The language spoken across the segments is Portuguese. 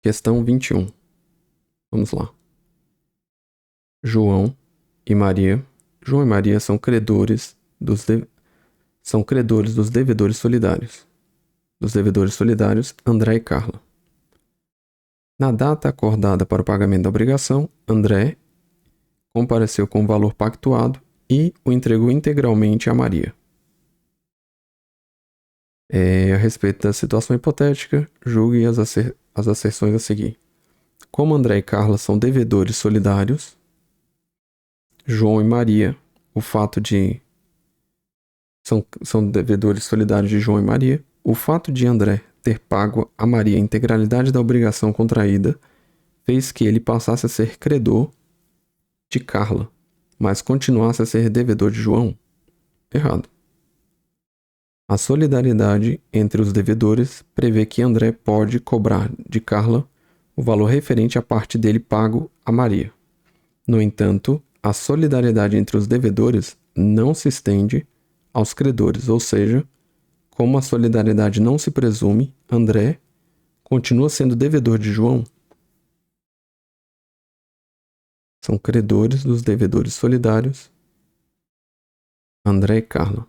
Questão 21. Vamos lá. João e Maria. João e Maria são credores dos devedores solidários. Dos devedores solidários, André e Carla. Na data acordada para o pagamento da obrigação, André compareceu com o valor pactuado e o entregou integralmente a Maria. A respeito da situação hipotética, julgue as asserções a seguir. Como André e Carla são devedores solidários, João e Maria, são devedores solidários de João e Maria, o fato de André ter pago a Maria a integralidade da obrigação contraída fez que ele passasse a ser credor de Carla, mas continuasse a ser devedor de João? Errado. A solidariedade entre os devedores prevê que André pode cobrar de Carla o valor referente à parte dele pago a Maria. No entanto, a solidariedade entre os devedores não se estende aos credores, ou seja, como a solidariedade não se presume, André continua sendo devedor de João. São credores dos devedores solidários, André e Carla.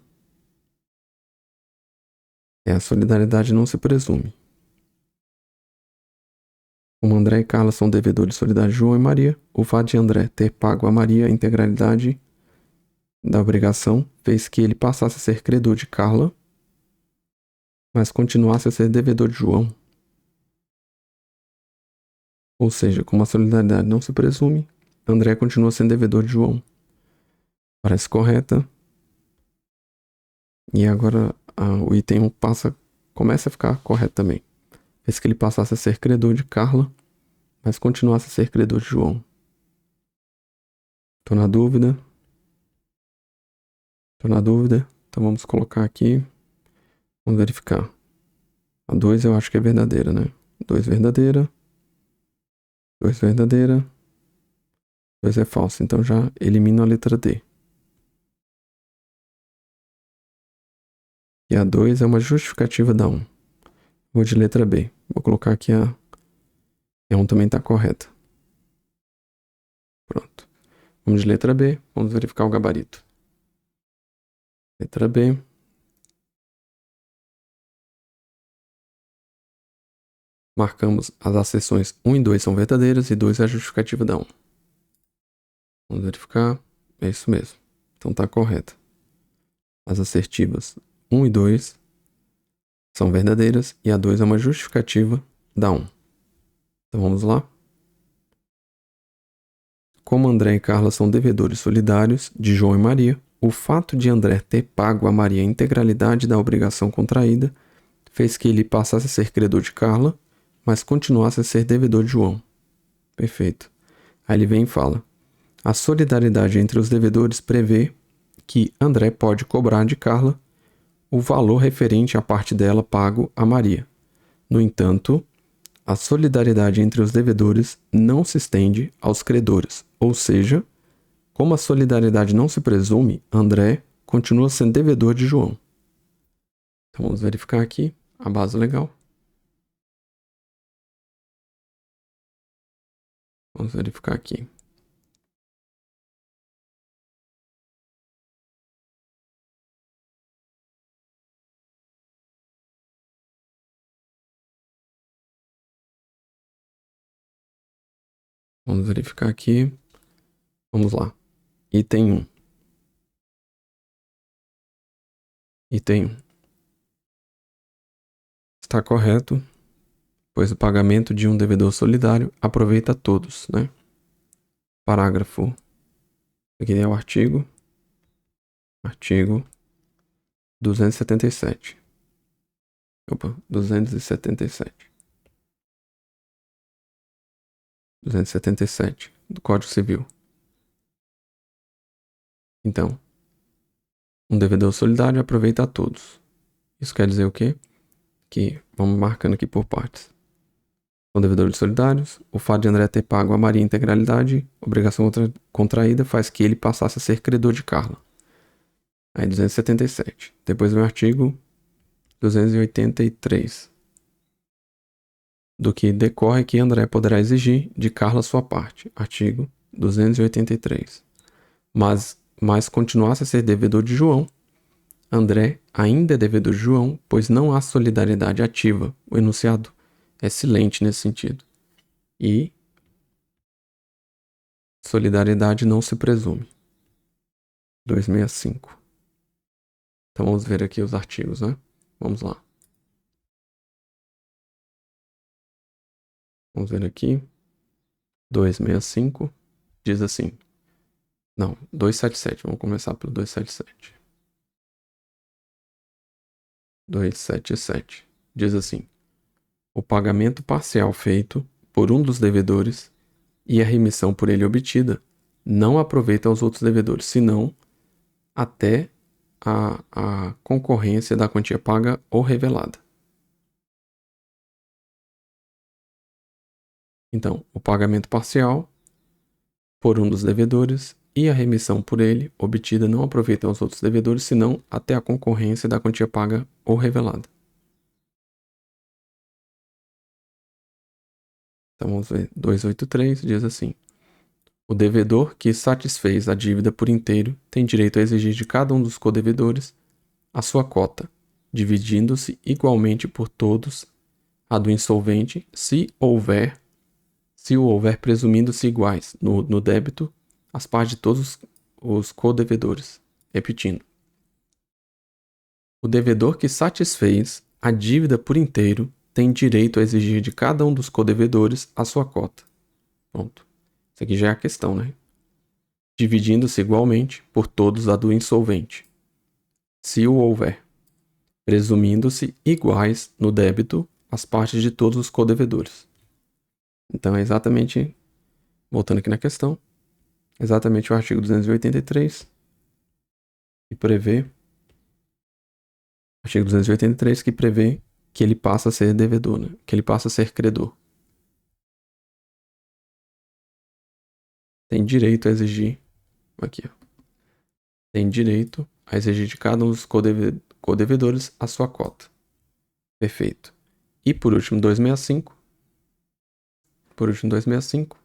A solidariedade não se presume. Como André e Carla são devedores solidários de João e Maria, o fato de André ter pago a Maria a integralidade da obrigação fez que ele passasse a ser credor de Carla, mas continuasse a ser devedor de João. Ou seja, como a solidariedade não se presume, André continua sendo devedor de João. Parece correta. E agora o item 1 começa a ficar correto também. Fez que ele passasse a ser credor de Carla, mas continuasse a ser credor de João. Tô na dúvida. Então vamos colocar aqui. Vamos verificar. A 2 eu acho que é verdadeira, né? 2 verdadeira. 2 verdadeira. 2 é falsa. Então já elimino a letra D. E a 2 é uma justificativa da 1. Vou de letra B. Vou colocar aqui a 1 também está correta. Pronto. Vamos de letra B. Vamos verificar o gabarito. Letra B. Marcamos as asserções 1 e 2 são verdadeiras e 2 é a justificativa da 1. Vamos verificar. É isso mesmo. Então está correta. As assertivas 1 e 2 são verdadeiras e a 2 é uma justificativa da 1. Então vamos lá. Como André e Carla são devedores solidários de João e Maria, o fato de André ter pago a Maria a integralidade da obrigação contraída fez que ele passasse a ser credor de Carla, mas continuasse a ser devedor de João. Perfeito. Aí ele vem e fala: a solidariedade entre os devedores prevê que André pode cobrar de Carla o valor referente à parte dela pago a Maria. No entanto, a solidariedade entre os devedores não se estende aos credores, ou seja, como a solidariedade não se presume, André continua sendo devedor de João. Então vamos verificar aqui a base legal. Vamos verificar aqui. Vamos verificar aqui. Vamos lá. Item 1. Item 1. Está correto, pois o pagamento de um devedor solidário aproveita a todos, né? Parágrafo. Aqui é o artigo 277. Opa, 277. 277 do Código Civil. Então, um devedor solidário aproveita a todos. Isso quer dizer o quê? Que vamos marcando aqui por partes. São devedores solidários. O fato de André ter pago a Maria integralidade, obrigação contraída, faz que ele passasse a ser credor de Carla. Aí 277. Depois vem o artigo 283. do que decorre que André poderá exigir de Carla sua parte. Artigo 283. Mas continuasse a ser devedor de João, André ainda é devedor de João, pois não há solidariedade ativa. O enunciado é silente nesse sentido. E solidariedade não se presume. 265. Então vamos ver aqui os artigos, né? Vamos lá. Vamos ver aqui. 265 diz assim. Não, 277. Vamos começar pelo 277. 277 diz assim: o pagamento parcial feito por um dos devedores e a remissão por ele obtida não aproveitam aos outros devedores, senão até a concorrência da quantia paga ou revelada. Então, o pagamento parcial por um dos devedores e a remissão por ele obtida não aproveitam aos outros devedores, senão até a concorrência da quantia paga ou revelada. Então vamos ver. 283 diz assim: o devedor que satisfez a dívida por inteiro tem direito a exigir de cada um dos codevedores a sua cota, dividindo-se igualmente por todos a do insolvente, se o houver presumindo-se iguais no débito as partes de todos os codevedores. Repetindo. O devedor que satisfez a dívida por inteiro tem direito a exigir de cada um dos codevedores a sua cota. Pronto. Isso aqui já é a questão, né? Dividindo-se igualmente por todos a do insolvente, se o houver, presumindo-se iguais no débito as partes de todos os codevedores. Então é exatamente, voltando aqui na questão, exatamente o artigo 283 que prevê, artigo 283 que prevê que ele passa a ser devedor, né? Que ele passa a ser credor. Tem direito a exigir, aqui, ó, tem direito a exigir de cada um dos codevedores a sua cota. Perfeito. E por último, 265. Por último, 265.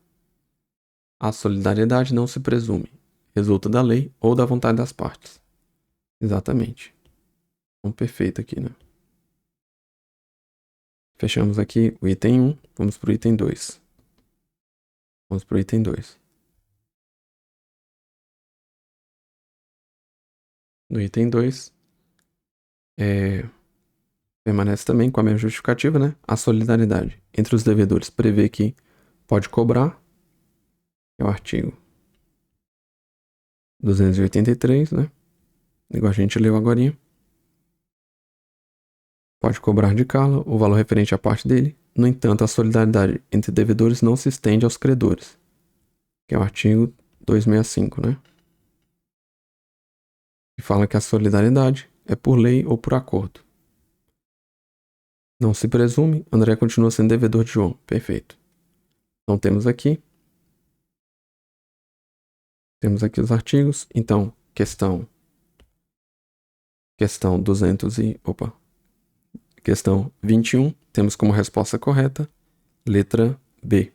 A solidariedade não se presume. Resulta da lei ou da vontade das partes. Exatamente. Então, perfeito aqui, né? Fechamos aqui o item 1. Vamos para o item 2. Vamos para o item 2. No item 2, permanece também com a mesma justificativa, né? A solidariedade entre os devedores prevê que pode cobrar, é o artigo 283, né? Igual a gente leu agorinha. Pode cobrar de Carla o valor referente à parte dele. No entanto, a solidariedade entre devedores não se estende aos credores, que é o artigo 265, né? Que fala que a solidariedade é por lei ou por acordo. Não se presume, André continua sendo devedor de João. Perfeito. Então temos aqui os artigos. Então, questão 21, temos como resposta correta letra B.